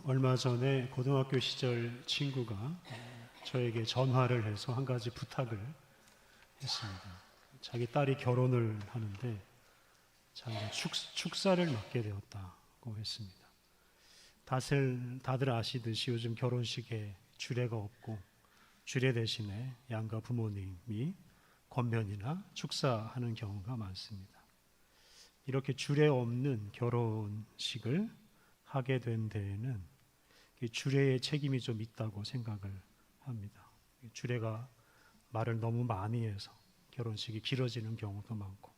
얼마 전에 고등학교 시절 친구가 저에게 전화를 해서 한 가지 부탁을 했습니다. 자기 딸이 결혼을 하는데 자기가 축사를 맡게 되었다고 했습니다. 다들 아시듯이 요즘 결혼식에 주례가 없고 주례 대신에 양가 부모님이 권면이나 축사하는 경우가 많습니다. 이렇게 주례 없는 결혼식을 하게 된 데에는 주례의 책임이 좀 있다고 생각을 합니다. 주례가 말을 너무 많이 해서 결혼식이 길어지는 경우도 많고,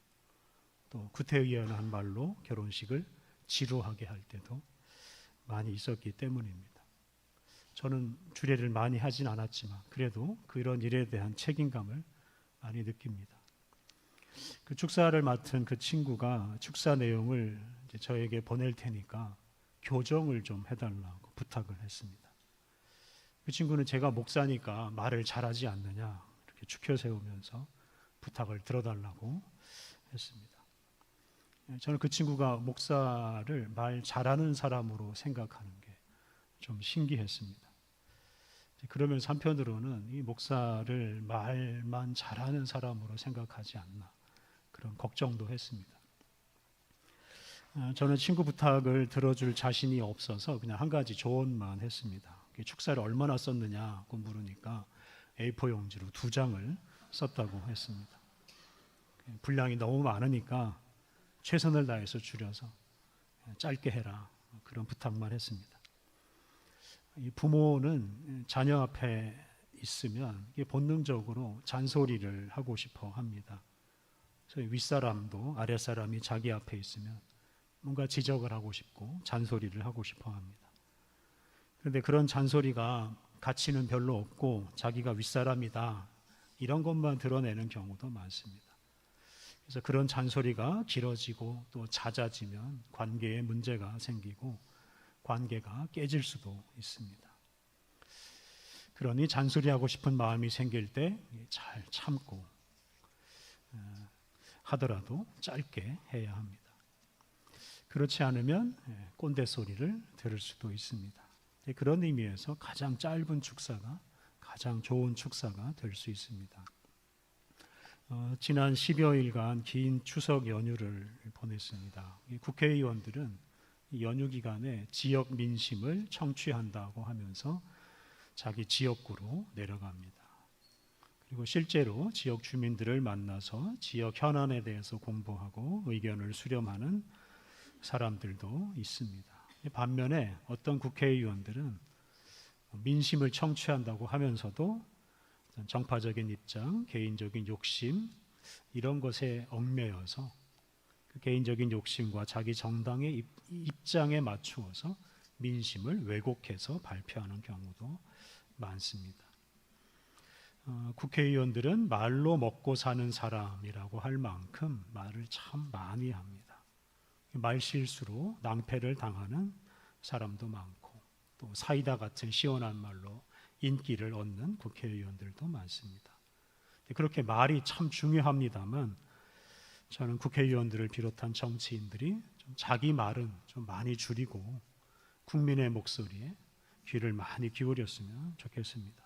또 구태의연한 말로 결혼식을 지루하게 할 때도 많이 있었기 때문입니다. 저는 주례를 많이 하진 않았지만 그래도 그런 일에 대한 책임감을 많이 느낍니다. 그 축사를 맡은 그 친구가 축사 내용을 이제 저에게 보낼 테니까 교정을 좀 해달라고 부탁을 했습니다. 그 친구는 제가 목사니까 말을 잘하지 않느냐 이렇게 추켜 세우면서 부탁을 들어달라고 했습니다. 저는 그 친구가 목사를 말 잘하는 사람으로 생각하는 게 좀 신기했습니다. 그러면서 한편으로는 이 목사를 말만 잘하는 사람으로 생각하지 않나 그런 걱정도 했습니다. 저는 친구 부탁을 들어줄 자신이 없어서 그냥 한 가지 조언만 했습니다. 축사를 얼마나 썼느냐고 물으니까 A4 용지로 2장을 썼다고 했습니다. 분량이 너무 많으니까 최선을 다해서 줄여서 짧게 해라 그런 부탁만 했습니다. 부모는 자녀 앞에 있으면 본능적으로 잔소리를 하고 싶어 합니다. 윗사람도 아랫사람이 자기 앞에 있으면 뭔가 지적을 하고 싶고 잔소리를 하고 싶어 합니다. 그런데 그런 잔소리가 가치는 별로 없고 자기가 윗사람이다 이런 것만 드러내는 경우도 많습니다. 그래서 그런 잔소리가 길어지고 또 잦아지면 관계에 문제가 생기고 관계가 깨질 수도 있습니다. 그러니 잔소리하고 싶은 마음이 생길 때 잘 참고 하더라도 짧게 해야 합니다. 그렇지 않으면 꼰대 소리를 들을 수도 있습니다. 그런 의미에서 가장 짧은 축사가 가장 좋은 축사가 될 수 있습니다. 지난 10여일간 긴 추석 연휴를 보냈습니다. 국회의원들은 연휴 기간에 지역 민심을 청취한다고 하면서 자기 지역구로 내려갑니다. 그리고 실제로 지역 주민들을 만나서 지역 현안에 대해서 공부하고 의견을 수렴하는 사람들도 있습니다. 반면에 어떤 국회의원들은 민심을 청취한다고 하면서도 정파적인 입장, 개인적인 욕심 이런 것에 얽매여서 그 개인적인 욕심과 자기 정당의 입장에 맞추어서 민심을 왜곡해서 발표하는 경우도 많습니다. 국회의원들은 말로 먹고 사는 사람이라고 할 만큼 말을 참 많이 합니다. 말실수로 낭패를 당하는 사람도 많고 또 사이다 같은 시원한 말로 인기를 얻는 국회의원들도 많습니다. 그렇게 말이 참 중요합니다만 저는 국회의원들을 비롯한 정치인들이 좀 자기 말은 좀 많이 줄이고 국민의 목소리에 귀를 많이 기울였으면 좋겠습니다.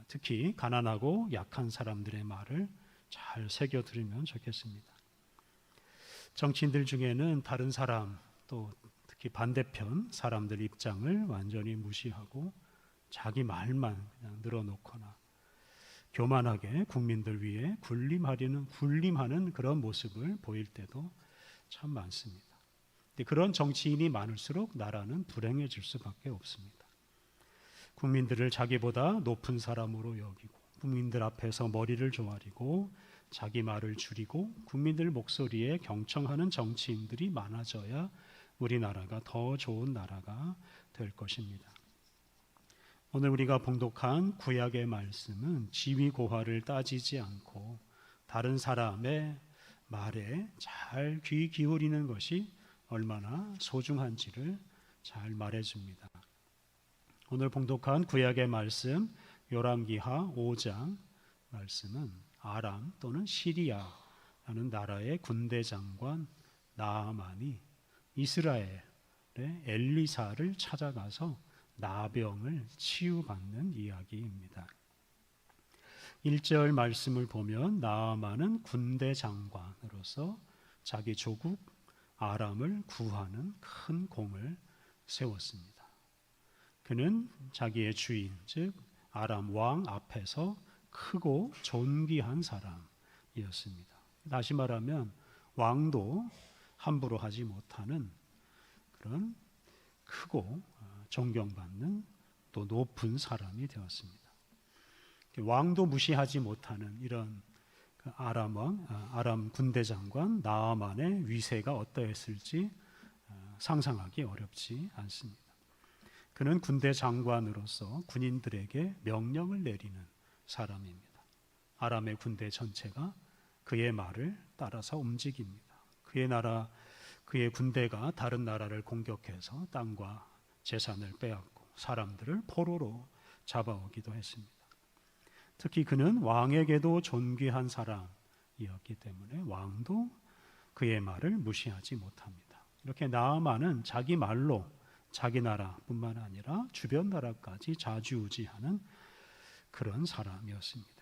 특히 가난하고 약한 사람들의 말을 잘 새겨 들으면 좋겠습니다. 정치인들 중에는 다른 사람 또 특히 반대편 사람들 입장을 완전히 무시하고 자기 말만 그냥 늘어놓거나 교만하게 국민들 위해 군림하는 그런 모습을 보일 때도 참 많습니다. 그런 정치인이 많을수록 나라는 불행해질 수밖에 없습니다. 국민들을 자기보다 높은 사람으로 여기고 국민들 앞에서 머리를 조아리고 자기 말을 줄이고 국민들 목소리에 경청하는 정치인들이 많아져야 우리나라가 더 좋은 나라가 될 것입니다. 오늘 우리가 봉독한 구약의 말씀은 지위고하를 따지지 않고 다른 사람의 말에 잘 귀 기울이는 것이 얼마나 소중한지를 잘 말해줍니다. 오늘 봉독한 구약의 말씀 요람기하 5장 말씀은 아람 또는 시리아라는 나라의 군대 장관 나아만이 이스라엘 엘리사를 찾아가서 나병을 치유받는 이야기입니다. 1절 말씀을 보면 나아만은 군대 장관으로서 자기 조국 아람을 구하는 큰 공을 세웠습니다. 그는 자기의 주인, 즉 아람 왕 앞에서 크고 존귀한 사람이었습니다. 다시 말하면 왕도 함부로 하지 못하는 그런 크고 존경받는 또 높은 사람이 되었습니다. 왕도 무시하지 못하는 이런 아람 왕, 아람 군대 장관 나아만의 위세가 어떠했을지 상상하기 어렵지 않습니다. 그는 군대 장관으로서 군인들에게 명령을 내리는 사람입니다. 아람의 군대 전체가 그의 말을 따라서 움직입니다. 그의 군대가 다른 나라를 공격해서 땅과 재산을 빼앗고 사람들을 포로로 잡아오기도 했습니다. 특히 그는 왕에게도 존귀한 사람이었기 때문에 왕도 그의 말을 무시하지 못합니다. 이렇게 나아만은 자기 말로 자기 나라뿐만 아니라 주변 나라까지 좌지우지하는 그런 사람이었습니다.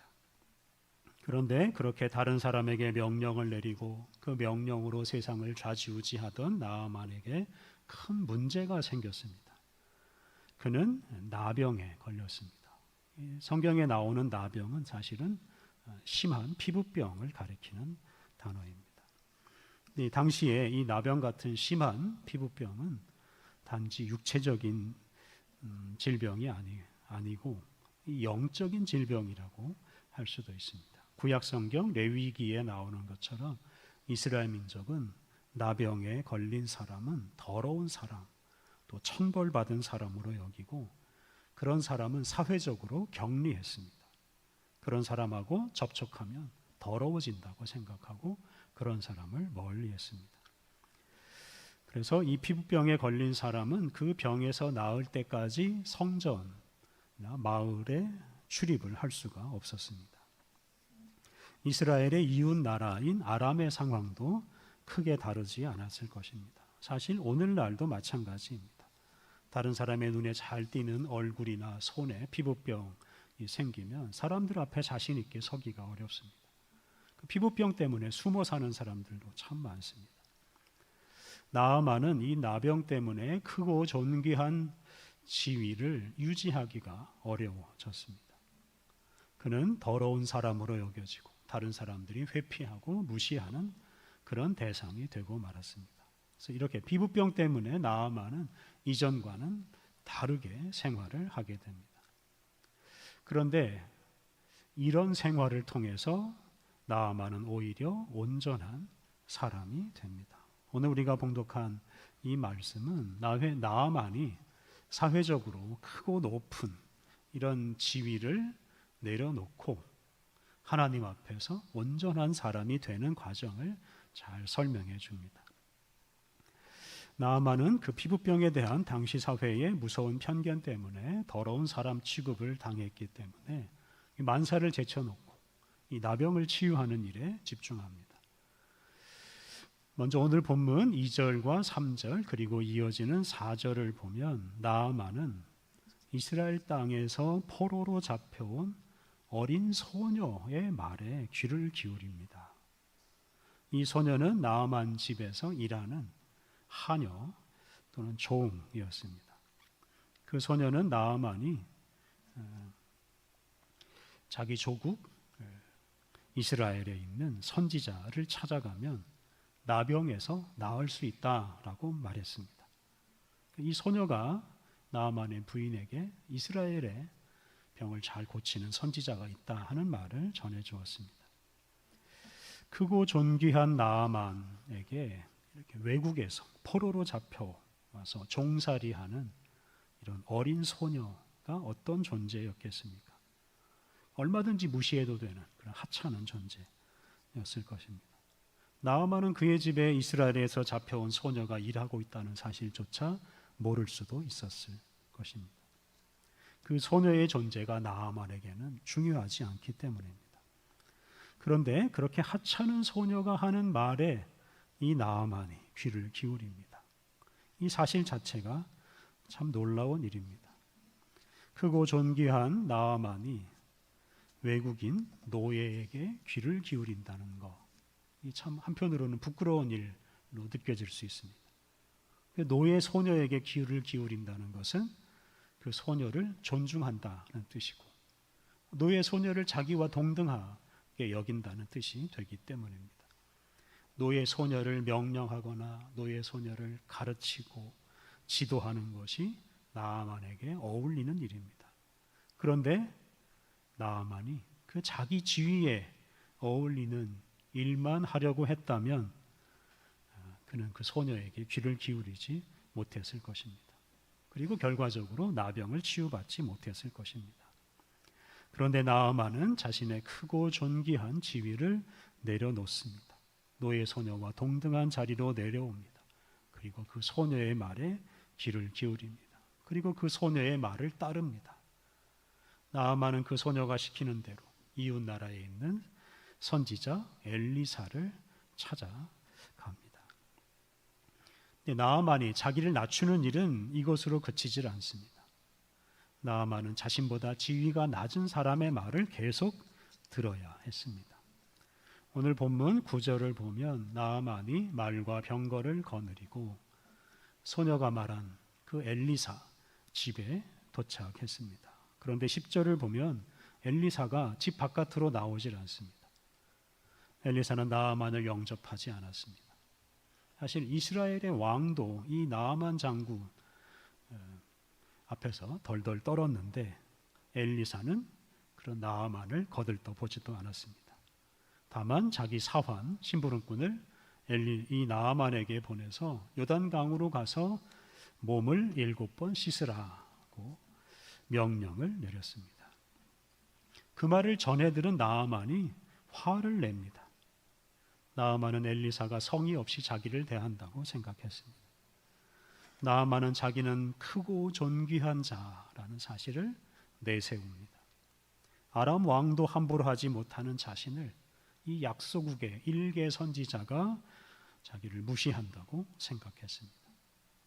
그런데 그렇게 다른 사람에게 명령을 내리고 그 명령으로 세상을 좌지우지하던 나아만에게 큰 문제가 생겼습니다. 그는 나병에 걸렸습니다. 성경에 나오는 나병은 사실은 심한 피부병을 가리키는 단어입니다. 당시에 이 나병 같은 심한 피부병은 단지 육체적인 질병이 아니고 영적인 질병이라고 할 수도 있습니다. 구약 성경 레위기에 나오는 것처럼 이스라엘 민족은 나병에 걸린 사람은 더러운 사람, 또 천벌받은 사람으로 여기고 그런 사람은 사회적으로 격리했습니다. 그런 사람하고 접촉하면 더러워진다고 생각하고 그런 사람을 멀리했습니다. 그래서 이 피부병에 걸린 사람은 그 병에서 나을 때까지 성전이나 마을에 출입을 할 수가 없었습니다. 이스라엘의 이웃 나라인 아람의 상황도 크게 다르지 않았을 것입니다. 사실 오늘날도 마찬가지입니다. 다른 사람의 눈에 잘 띄는 얼굴이나 손에 피부병이 생기면 사람들 앞에 자신 있게 서기가 어렵습니다. 그 피부병 때문에 숨어 사는 사람들도 참 많습니다. 나아만은 이 나병 때문에 크고 존귀한 지위를 유지하기가 어려워졌습니다. 그는 더러운 사람으로 여겨지고 다른 사람들이 회피하고 무시하는 그런 대상이 되고 말았습니다. 그래서 이렇게 피부병 때문에 나아만은 이전과는 다르게 생활을 하게 됩니다. 그런데 이런 생활을 통해서 나아만은 오히려 온전한 사람이 됩니다. 오늘 우리가 봉독한 이 말씀은 나아만이 사회적으로 크고 높은 이런 지위를 내려놓고 하나님 앞에서 온전한 사람이 되는 과정을 잘 설명해 줍니다. 나아만은 그 피부병에 대한 당시 사회의 무서운 편견 때문에 더러운 사람 취급을 당했기 때문에 만사를 제쳐놓고 이 나병을 치유하는 일에 집중합니다. 먼저 오늘 본문 2절과 3절 그리고 이어지는 4절을 보면 나아만은 이스라엘 땅에서 포로로 잡혀온 어린 소녀의 말에 귀를 기울입니다. 이 소녀는 나아만 집에서 일하는 하녀 또는 종이었습니다. 그 소녀는 나아만이 자기 조국 이스라엘에 있는 선지자를 찾아가면 나병에서 나을 수 있다라고 말했습니다. 이 소녀가 나아만의 부인에게 이스라엘의 병을 잘 고치는 선지자가 있다 하는 말을 전해 주었습니다. 크고 존귀한 나아만에게 이렇게 외국에서 포로로 잡혀와서 종살이하는 이런 어린 소녀가 어떤 존재였겠습니까? 얼마든지 무시해도 되는 그런 하찮은 존재였을 것입니다. 나아만은 그의 집에 이스라엘에서 잡혀온 소녀가 일하고 있다는 사실조차 모를 수도 있었을 것입니다. 그 소녀의 존재가 나아만에게는 중요하지 않기 때문입니다. 그런데 그렇게 하찮은 소녀가 하는 말에 이 나아만이 귀를 기울입니다. 이 사실 자체가 참 놀라운 일입니다. 크고 존귀한 나아만이 외국인 노예에게 귀를 기울인다는 것, 이 참 한편으로는 부끄러운 일로 느껴질 수 있습니다. 노예 소녀에게 귀를 기울인다는 것은 그 소녀를 존중한다는 뜻이고, 노예 소녀를 자기와 동등하게 여긴다는 뜻이 되기 때문입니다. 노예 소녀를 명령하거나 노예 소녀를 가르치고 지도하는 것이 나아만에게 어울리는 일입니다. 그런데 나아만이 그 자기 지위에 어울리는 일만 하려고 했다면 그는 그 소녀에게 귀를 기울이지 못했을 것입니다. 그리고 결과적으로 나병을 치유받지 못했을 것입니다. 그런데 나아만은 자신의 크고 존귀한 지위를 내려놓습니다. 노예 소녀와 동등한 자리로 내려옵니다. 그리고 그 소녀의 말에 귀를 기울입니다. 그리고 그 소녀의 말을 따릅니다. 나아만은 그 소녀가 시키는 대로 이웃 나라에 있는 선지자 엘리사를 찾아갑니다. 나아만이 자기를 낮추는 일은 이것으로 그치질 않습니다. 나아만은 자신보다 지위가 낮은 사람의 말을 계속 들어야 했습니다. 오늘 본문 9절을 보면 나아만이 말과 병거를 거느리고 소녀가 말한 그 엘리사 집에 도착했습니다. 그런데 10절을 보면 엘리사가 집 바깥으로 나오질 않습니다. 엘리사는 나아만을 영접하지 않았습니다. 사실 이스라엘의 왕도 이 나아만 장군 앞에서 덜덜 떨었는데 엘리사는 그런 나아만을 거들떠 보지도 않았습니다. 다만 자기 사환 심부름꾼을 이 나아만에게 보내서 요단강으로 가서 몸을 7번 씻으라고 명령을 내렸습니다. 그 말을 전해 들은 나아만이 화를 냅니다. 나아만은 엘리사가 성의 없이 자기를 대한다고 생각했습니다. 나아만은 자기는 크고 존귀한 자라는 사실을 내세웁니다. 아람 왕도 함부로 하지 못하는 자신을 이 약소국의 일개 선지자가 자기를 무시한다고 생각했습니다.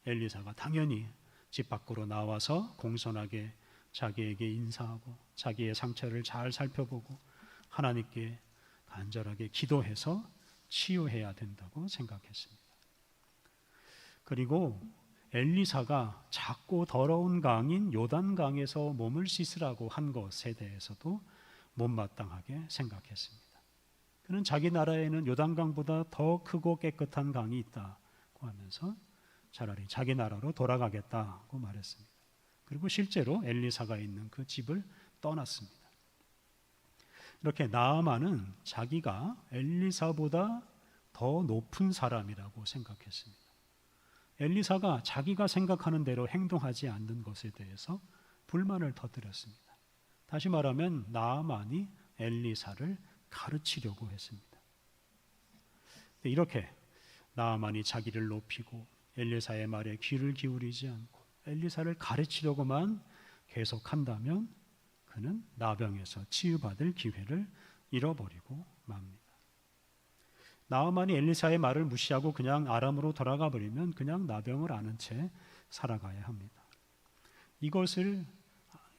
엘리사가 당연히 집 밖으로 나와서 공손하게 자기에게 인사하고 자기의 상처를 잘 살펴보고 하나님께 간절하게 기도해서 치유해야 된다고 생각했습니다. 그리고 엘리사가 작고 더러운 강인 요단강에서 몸을 씻으라고 한 것에 대해서도 못마땅하게 생각했습니다. 그는 자기 나라에는 요단강보다 더 크고 깨끗한 강이 있다고 하면서 차라리 자기 나라로 돌아가겠다고 말했습니다. 그리고 실제로 엘리사가 있는 그 집을 떠났습니다. 이렇게 나아만은 자기가 엘리사보다 더 높은 사람이라고 생각했습니다. 엘리사가 자기가 생각하는 대로 행동하지 않는 것에 대해서 불만을 터뜨렸습니다. 다시 말하면 나아만이 엘리사를 가르치려고 했습니다. 이렇게 나아만이 자기를 높이고 엘리사의 말에 귀를 기울이지 않고 엘리사를 가르치려고만 계속한다면 그는 나병에서 치유받을 기회를 잃어버리고 맙니다. 나아만이 엘리사의 말을 무시하고 그냥 아람으로 돌아가 버리면 그냥 나병을 앓은 채 살아가야 합니다. 이것을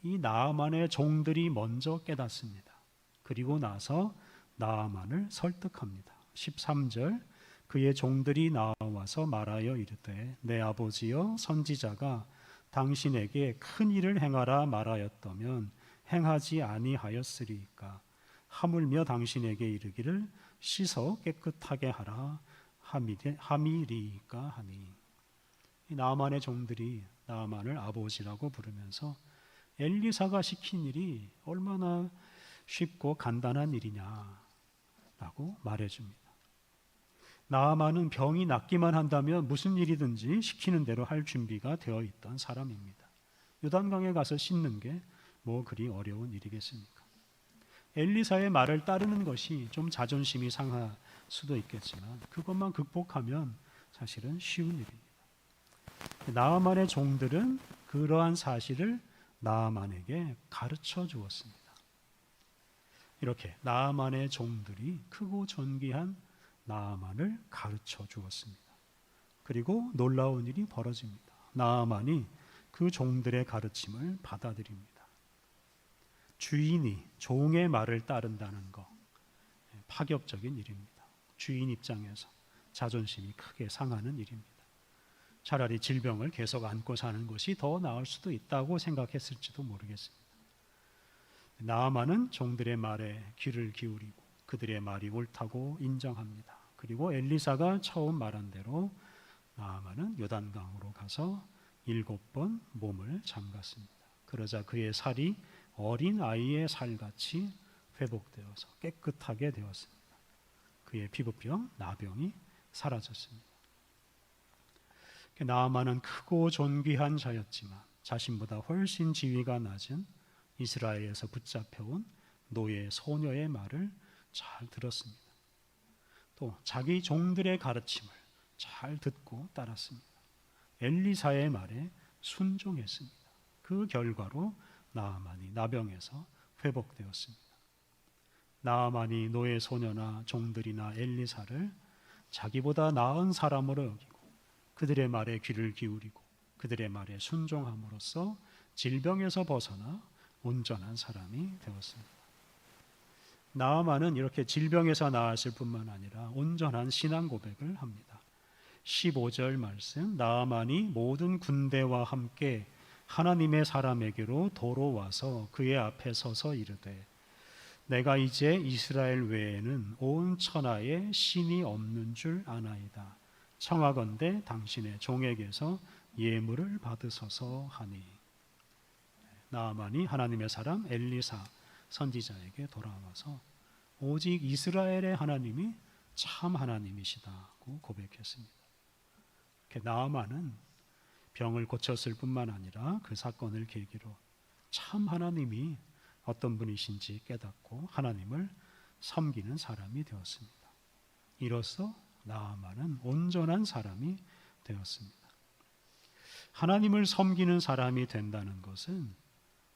이 나아만의 종들이 먼저 깨닫습니다. 그리고 나서 나아만을 설득합니다. 13절 그의 종들이 나와서 말하여 이르되 내 아버지여 선지자가 당신에게 큰 일을 행하라 말하였다면 행하지 아니하였으리까 하물며 당신에게 이르기를 씻어 깨끗하게 하라 함이리까 하니. 나아만의 종들이 나아만을 아버지라고 부르면서 엘리사가 시킨 일이 얼마나 쉽고 간단한 일이냐라고 말해줍니다. 나아만은 병이 낫기만 한다면 무슨 일이든지 시키는 대로 할 준비가 되어 있던 사람입니다. 요단강에 가서 씻는 게 뭐 그리 어려운 일이겠습니까? 엘리사의 말을 따르는 것이 좀 자존심이 상할 수도 있겠지만 그것만 극복하면 사실은 쉬운 일입니다. 나아만의 종들은 그러한 사실을 나아만에게 가르쳐 주었습니다. 이렇게 나아만의 종들이 크고 존귀한 나아만을 가르쳐 주었습니다. 그리고 놀라운 일이 벌어집니다. 나아만이 그 종들의 가르침을 받아들입니다. 주인이 종의 말을 따른다는 것, 파격적인 일입니다. 주인 입장에서 자존심이 크게 상하는 일입니다. 차라리 질병을 계속 안고 사는 것이 더 나을 수도 있다고 생각했을지도 모르겠습니다. 나아만은 종들의 말에 귀를 기울이고 그들의 말이 옳다고 인정합니다. 그리고 엘리사가 처음 말한 대로 나아만은 요단강으로 가서 7번 몸을 잠갔습니다. 그러자 그의 살이 어린 아이의 살같이 회복되어서 깨끗하게 되었습니다. 그의 피부병, 나병이 사라졌습니다. 나아만은 크고 존귀한 자였지만 자신보다 훨씬 지위가 낮은 이스라엘에서 붙잡혀온 노예 소녀의 말을 잘 들었습니다. 또 자기 종들의 가르침을 잘 듣고 따랐습니다. 엘리사의 말에 순종했습니다. 그 결과로 나아만이 나병에서 회복되었습니다. 나아만이 노예 소녀나 종들이나 엘리사를 자기보다 나은 사람으로 여기고 그들의 말에 귀를 기울이고 그들의 말에 순종함으로써 질병에서 벗어나 온전한 사람이 되었습니다. 나아만은 이렇게 질병에서 나았을 뿐만 아니라 온전한 신앙 고백을 합니다. 15절 말씀, 나아만이 모든 군대와 함께 하나님의 사람에게로 돌아와서 그의 앞에 서서 이르되 내가 이제 이스라엘 외에는 온 천하에 신이 없는 줄 아나이다. 청하건대 당신의 종에게서 예물을 받으소서 하니. 나아만이 하나님의 사람 엘리사 선지자에게 돌아와서 오직 이스라엘의 하나님이 참 하나님이시다고 고백했습니다. 나아만은 병을 고쳤을 뿐만 아니라 그 사건을 계기로 참 하나님이 어떤 분이신지 깨닫고 하나님을 섬기는 사람이 되었습니다. 이로써 나아만은 온전한 사람이 되었습니다. 하나님을 섬기는 사람이 된다는 것은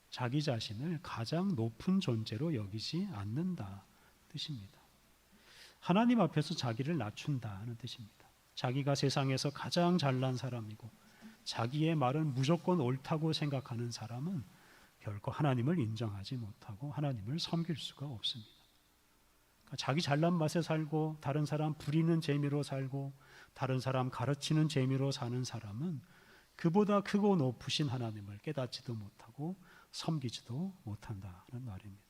자기 자신을 가장 높은 존재로 여기지 않는다 뜻입니다. 하나님 앞에서 자기를 낮춘다는 뜻입니다. 자기가 세상에서 가장 잘난 사람이고 자기의 말은 무조건 옳다고 생각하는 사람은 결코 하나님을 인정하지 못하고 하나님을 섬길 수가 없습니다. 그러니까 자기 잘난 맛에 살고 다른 사람 부리는 재미로 살고 다른 사람 가르치는 재미로 사는 사람은 그보다 크고 높으신 하나님을 깨닫지도 못하고 섬기지도 못한다는 말입니다.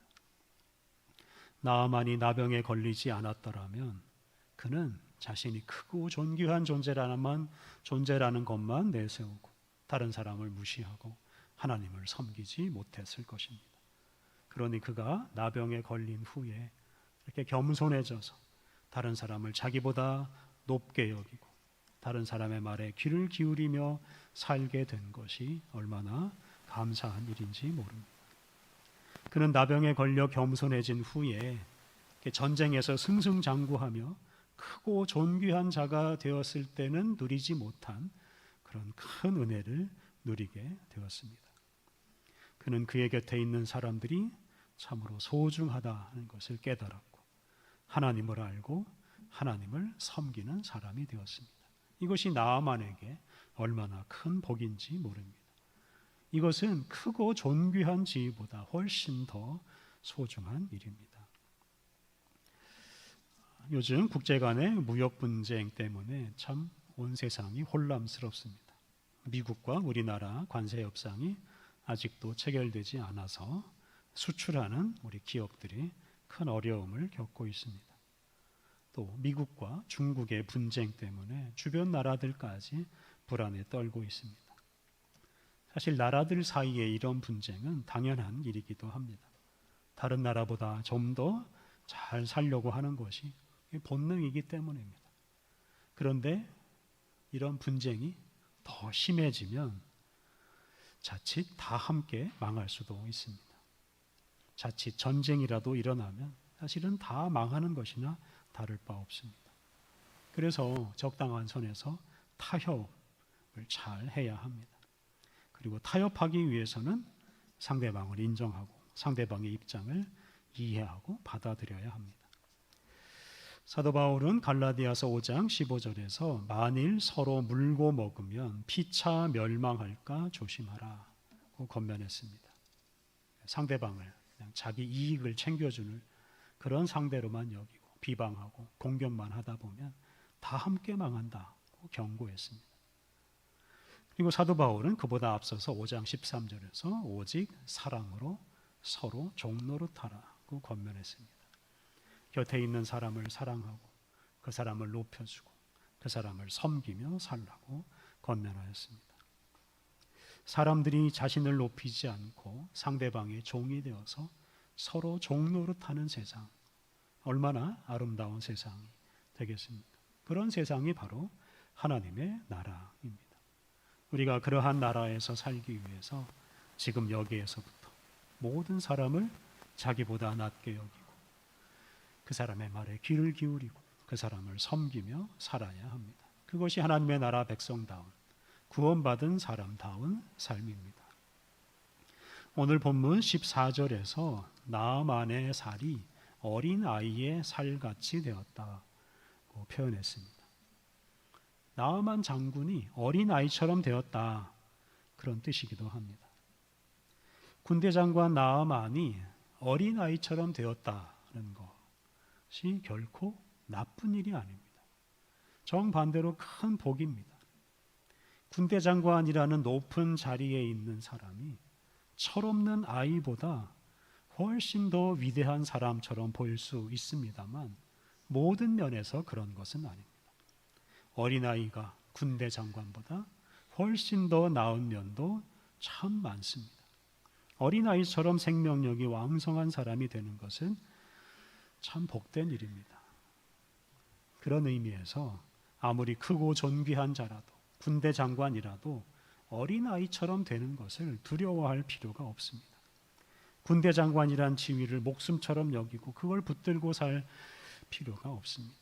나아만이 나병에 걸리지 않았더라면 그는 자신이 크고 존귀한 존재라는 것만 내세우고 다른 사람을 무시하고 하나님을 섬기지 못했을 것입니다. 그러니 그가 나병에 걸린 후에 이렇게 겸손해져서 다른 사람을 자기보다 높게 여기고 다른 사람의 말에 귀를 기울이며 살게 된 것이 얼마나 감사한 일인지 모릅니다. 그는 나병에 걸려 겸손해진 후에 전쟁에서 승승장구하며 크고 존귀한 자가 되었을 때는 누리지 못한 그런 큰 은혜를 누리게 되었습니다. 그는 그의 곁에 있는 사람들이 참으로 소중하다는 것을 깨달았고 하나님을 알고 하나님을 섬기는 사람이 되었습니다. 이것이 나아만에게 얼마나 큰 복인지 모릅니다. 이것은 크고 존귀한 지위보다 훨씬 더 소중한 일입니다. 요즘 국제 간의 무역 분쟁 때문에 참 온 세상이 혼란스럽습니다. 미국과 우리나라 관세 협상이 아직도 체결되지 않아서 수출하는 우리 기업들이 큰 어려움을 겪고 있습니다. 또 미국과 중국의 분쟁 때문에 주변 나라들까지 불안에 떨고 있습니다. 사실 나라들 사이에 이런 분쟁은 당연한 일이기도 합니다. 다른 나라보다 좀 더 잘 살려고 하는 것이 본능이기 때문입니다. 그런데 이런 분쟁이 더 심해지면 자칫 다 함께 망할 수도 있습니다. 자칫 전쟁이라도 일어나면 사실은 다 망하는 것이나 다를 바 없습니다. 그래서 적당한 선에서 타협을 잘 해야 합니다. 그리고 타협하기 위해서는 상대방을 인정하고 상대방의 입장을 이해하고 받아들여야 합니다. 사도 바울은 갈라디아서 5장 15절에서 만일 서로 물고 먹으면 피차 멸망할까 조심하라고 권면했습니다. 상대방을 그냥 자기 이익을 챙겨주는 그런 상대로만 여기고 비방하고 공격만 하다 보면 다 함께 망한다고 경고했습니다. 그리고 사도 바울은 그보다 앞서서 5장 13절에서 오직 사랑으로 서로 종노릇하라고 권면했습니다. 곁에 있는 사람을 사랑하고 그 사람을 높여주고 그 사람을 섬기며 살라고 권면하였습니다. 사람들이 자신을 높이지 않고 상대방의 종이 되어서 서로 종노릇하는 세상, 얼마나 아름다운 세상이 되겠습니까? 그런 세상이 바로 하나님의 나라입니다. 우리가 그러한 나라에서 살기 위해서 지금 여기에서부터 모든 사람을 자기보다 낮게 여기고 그 사람의 말에 귀를 기울이고 그 사람을 섬기며 살아야 합니다. 그것이 하나님의 나라 백성다운 구원받은 사람다운 삶입니다. 오늘 본문 14절에서 나아만의 살이 어린아이의 살같이 되었다고 표현했습니다. 나아만 장군이 어린아이처럼 되었다, 그런 뜻이기도 합니다. 군대 장관 나아만이 어린아이처럼 되었다는 것이 결코 나쁜 일이 아닙니다. 정반대로 큰 복입니다. 군대 장관이라는 높은 자리에 있는 사람이 철없는 아이보다 훨씬 더 위대한 사람처럼 보일 수 있습니다만 모든 면에서 그런 것은 아닙니다. 어린아이가 군대 장관보다 훨씬 더 나은 면도 참 많습니다. 어린아이처럼 생명력이 왕성한 사람이 되는 것은 참 복된 일입니다. 그런 의미에서 아무리 크고 존귀한 자라도 군대 장관이라도 어린아이처럼 되는 것을 두려워할 필요가 없습니다. 군대 장관이란 지위를 목숨처럼 여기고 그걸 붙들고 살 필요가 없습니다.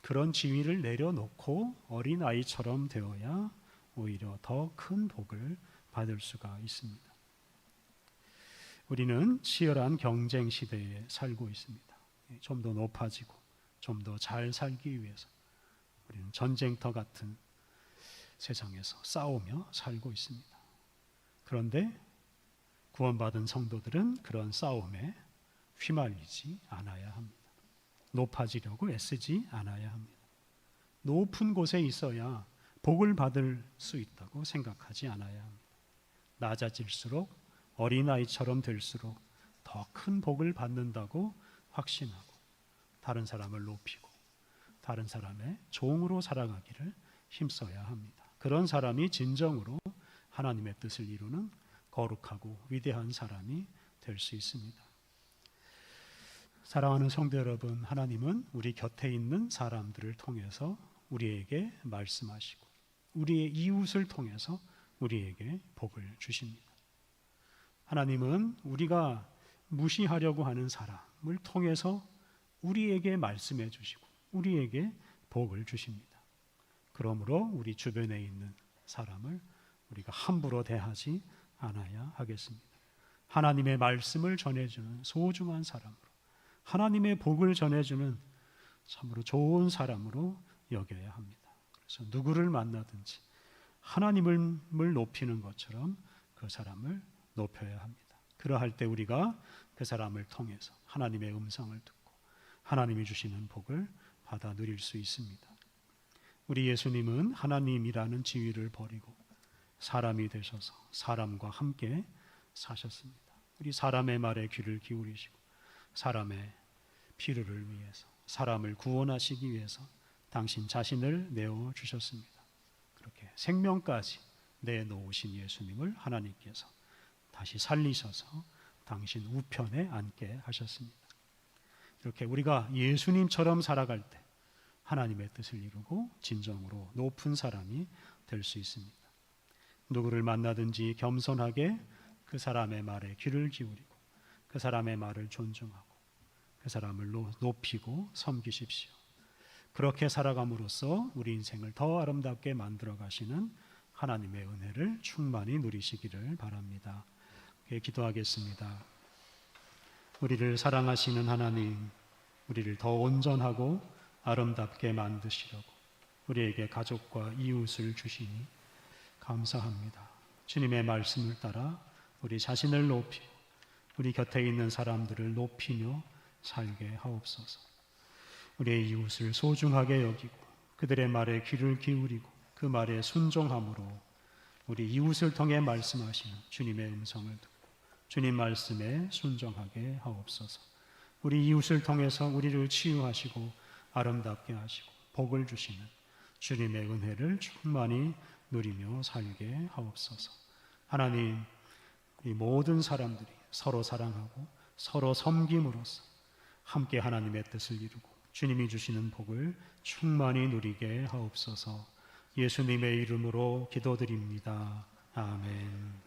그런 지위를 내려놓고 어린아이처럼 되어야 오히려 더 큰 복을 받을 수가 있습니다. 우리는 치열한 경쟁 시대에 살고 있습니다. 좀 더 높아지고 좀 더 잘 살기 위해서 우리는 전쟁터 같은 세상에서 싸우며 살고 있습니다. 그런데 구원받은 성도들은 그런 싸움에 휘말리지 않아야 합니다. 높아지려고 애쓰지 않아야 합니다. 높은 곳에 있어야 복을 받을 수 있다고 생각하지 않아야 합니다. 낮아질수록 어린아이처럼 될수록 더 큰 복을 받는다고 확신하고 다른 사람을 높이고 다른 사람의 종으로 살아가기를 힘써야 합니다. 그런 사람이 진정으로 하나님의 뜻을 이루는 거룩하고 위대한 사람이 될 수 있습니다. 사랑하는 성도 여러분, 하나님은 우리 곁에 있는 사람들을 통해서 우리에게 말씀하시고 우리의 이웃을 통해서 우리에게 복을 주십니다. 하나님은 우리가 무시하려고 하는 사람을 통해서 우리에게 말씀해 주시고 우리에게 복을 주십니다. 그러므로 우리 주변에 있는 사람을 우리가 함부로 대하지 않아야 하겠습니다. 하나님의 말씀을 전해주는 소중한 사람으로, 하나님의 복을 전해주는 참으로 좋은 사람으로 여겨야 합니다. 그래서 누구를 만나든지 하나님을 높이는 것처럼 그 사람을 높여야 합니다. 그러할 때 우리가 그 사람을 통해서 하나님의 음성을 듣고 하나님이 주시는 복을 받아 누릴 수 있습니다. 우리 예수님은 하나님이라는 지위를 버리고 사람이 되셔서 사람과 함께 사셨습니다. 우리 사람의 말에 귀를 기울이시고 사람의 필요를 위해서, 사람을 구원하시기 위해서 당신 자신을 내어주셨습니다. 그렇게 생명까지 내놓으신 예수님을 하나님께서 다시 살리셔서 당신 우편에 앉게 하셨습니다. 이렇게 우리가 예수님처럼 살아갈 때 하나님의 뜻을 이루고 진정으로 높은 사람이 될 수 있습니다. 누구를 만나든지 겸손하게 그 사람의 말에 귀를 기울이고 그 사람의 말을 존중하고 그 사람을 높이고 섬기십시오. 그렇게 살아감으로써 우리 인생을 더 아름답게 만들어 가시는 하나님의 은혜를 충만히 누리시기를 바랍니다. 기도하겠습니다. 우리를 사랑하시는 하나님, 우리를 더 온전하고 아름답게 만드시려고 우리에게 가족과 이웃을 주시니 감사합니다. 주님의 말씀을 따라 우리 자신을 높이고 우리 곁에 있는 사람들을 높이며 살게 하옵소서. 우리의 이웃을 소중하게 여기고 그들의 말에 귀를 기울이고 그 말에 순종함으로 우리 이웃을 통해 말씀하시는 주님의 음성을 듣고 주님 말씀에 순종하게 하옵소서. 우리 이웃을 통해서 우리를 치유하시고 아름답게 하시고 복을 주시는 주님의 은혜를 충만히 누리며 살게 하옵소서. 하나님, 이 모든 사람들이 서로 사랑하고 서로 섬김으로써 함께 하나님의 뜻을 이루고 주님이 주시는 복을 충만히 누리게 하옵소서. 예수님의 이름으로 기도드립니다. 아멘.